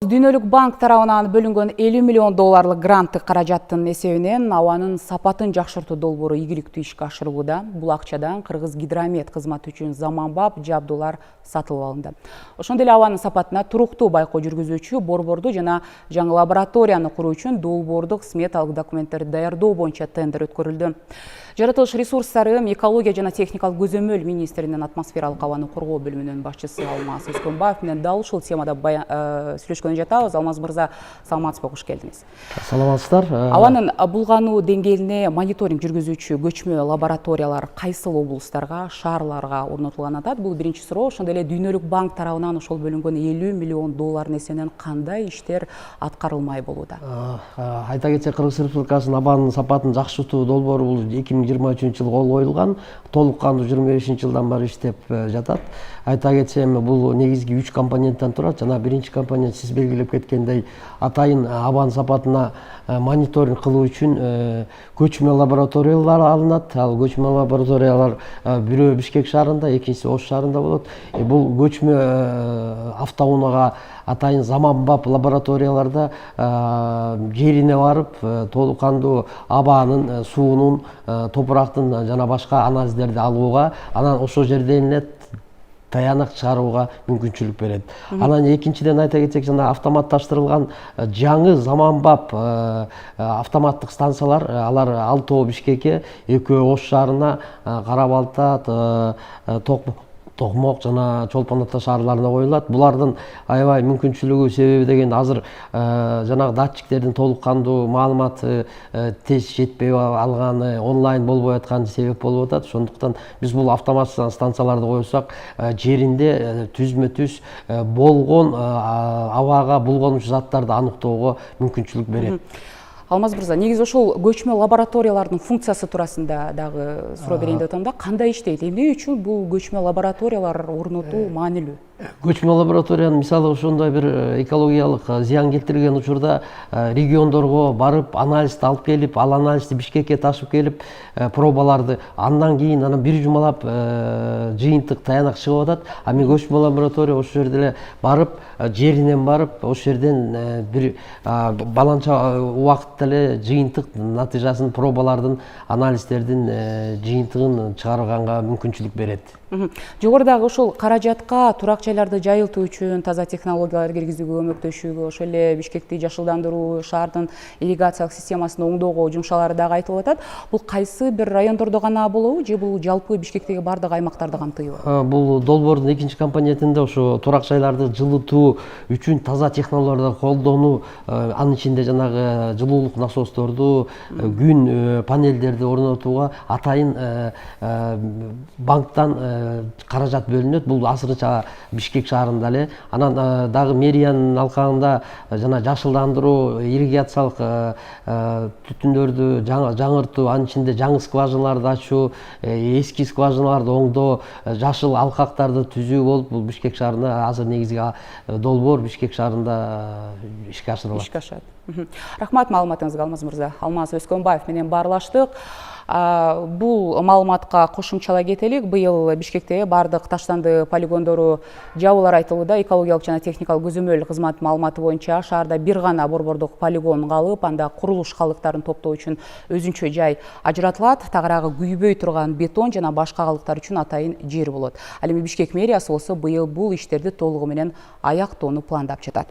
Дүйнөлүк банк тарабынан бөлүнгөн 50 миллион долларлык гранттык каражаттын эсебинен абанын сапатын жакшыртуу долбоору ийгиликтүү ишке ашырылууда. Бул акчадан Кыргыз гидромет кызматы үчүн заманбап жабдуулар сатылып алынды. Ошондой эле абанын сапатына туруктуу байкоо жүргүзүүчү борборду жана жаңы лабораторияны куруу үчүн долбоордук сметалык документтерди даярдоо боюнча тендер өткөрүлдү. Жаратылыш ресурстары, экология жана техникалык көзөмөл министринин атмосфералык абаны коргоо бөлүмүнүн башчысы Алмаз Өскөнбаев менен дал ушул темада сүйлөшкөн жатабыз. Алмаз мырза, саламатсызбы, куш келдиңиз. Саламатсыздар. Абанын булгануу деңгээлине мониторинг жүргүзүүчү көчмө лабораториялар кайсыл облустарга, шаарларга орнотулганын атат? Бул биринчи суроо. Ошондой эле Дүйнөлүк банк тарабынан ошол бөлүнгөн 50 миллион доллардын эсебинен кандай иштер аткарылмай болууда? Айта кетсек, Кыргыз Республикасынын абанын сапатын жакшыртуу долбоору бул 2023 жылы кол коюлган, толук кандуу 25 жылдан бери иштеп жатат. Айта кетсем, бул негизги 3 компоненттен турат. Жана биринчи компонент сиз белгилеп кеткендей, атайын абан сапатына мониторинг кылуу үчүн көчмө лабораториялар алынат. Ал көчмө лабораториялар бирөө Бишкек шаарында, экинчиси Ош шаарында болот. Бул көчмө автоунаага атайын заманбап лабораторияларда жерине барып, толук кандуу абанын, суунун, топурактын жана башка анализдерди алууга, анан ошол жерден эле таянак чыгарууга мүмкүнчүлүк берет. Анан экинчиден айта кетсек, жана автоматташтырылган жаңы заманбап автоматтык станциялар, алар 6 Бишкекке, 2 Ош шаарына, Кара Балта, Токмок жана Чолпон Ата шаарларына коюлат. Булардын аябай мүмкүнчүлүгү себеби деген азыр жанагы датчиктердин толук кандуу маалыматы тез жетпей алганы, онлайн болбой атканы себеп болуп атат. Ошондуктан биз бул автомат станцияларды коюсак, жеринде түзмө-түз болгон абага булгонуучу заттарды аныктоого мүмкүнчүлүк берет. Алмаз мырза, негизи ошол көчмө лабораториялардын функциясы туурасында дагы суроо берейин деп атам да. Кандай иштейт? Эмне үчүн бул көчмө лабораториялар орнотуу маанилүү? Көчмө лабораториянын мисалы ошондой бир экологиялык зыян келтирген учурда региондорго барып анализди алып келип, ал анализди Бишкекке ташып келип, пробаларды андан кийин анан бир жумалап жыйынтык таянак чыгып атат. Ами көчмө лаборатория ошол жерде эле барып, жеринен барып, ошол жерден бир баланча убакытта эле жыйынтык натыйжасын, пробалардын, анализдердин жыйынтыгын чыгарганга мүмкүнчүлүк берет. Жогорудагы ошол каражатка турак жайларды жайылтуу үчүн, таза технологиялар киргизүүгө көмөктөшүүгө, ошол эле Бишкекти жашылдандыруу, шаардын ирригациялык системасын оңдоого жумшалары дагы айтылып атат. Бул кайсы бир райондордо гана болобу, же бул жалпы Бишкектеги бардык аймактарды камтыйбы? Бул долбоордун экинчи компонентинде ошо турак жайларды жылытуу үчүн таза технологияларды колдонуу, анын ичинде жанагы жылуулук насосторду, күн панелдерди орнотууга атайын банктан каражат бөлүнөт. Бул азырынча Бишкек шаарында эле. Анан дагы мэриянын алкагында жана жашылдандыруу, ирригациялык түтүндөрдү жаңыртуу, анын ичинде жаңы скважиналарды ачуу, эски скважиналарды оңдоо, жашыл алкактарды түзүү болуп, бул Бишкек шаарында азыр негизги долбоор Бишкек шаарында ишке ашырылат. Ишке ашат. Рахмат маалыматыңызга, Алмаз мырза. Алмаз Өскөнбаев менен баарлаштык. Бул маалыматка кошумчалай кетелик. Быйыл Бишкекте бардык таштанды полигондору жабуулар айтылууда. Экологиялык жана техникалык көзөмөл кызмат маалыматы боюнча шаарда бир гана борбордук полигон калып, анда курулуш калдыктарын топтоо үчүн өзүнчө жай ажыратылат. Тагыраагы күйбөй турган бетон жана башка калдыктар үчүн атайын жер болот. Ал эми Бишкек мэриясы болсо быйыл бул иштерди толугу менен аяктоону пландап жатат.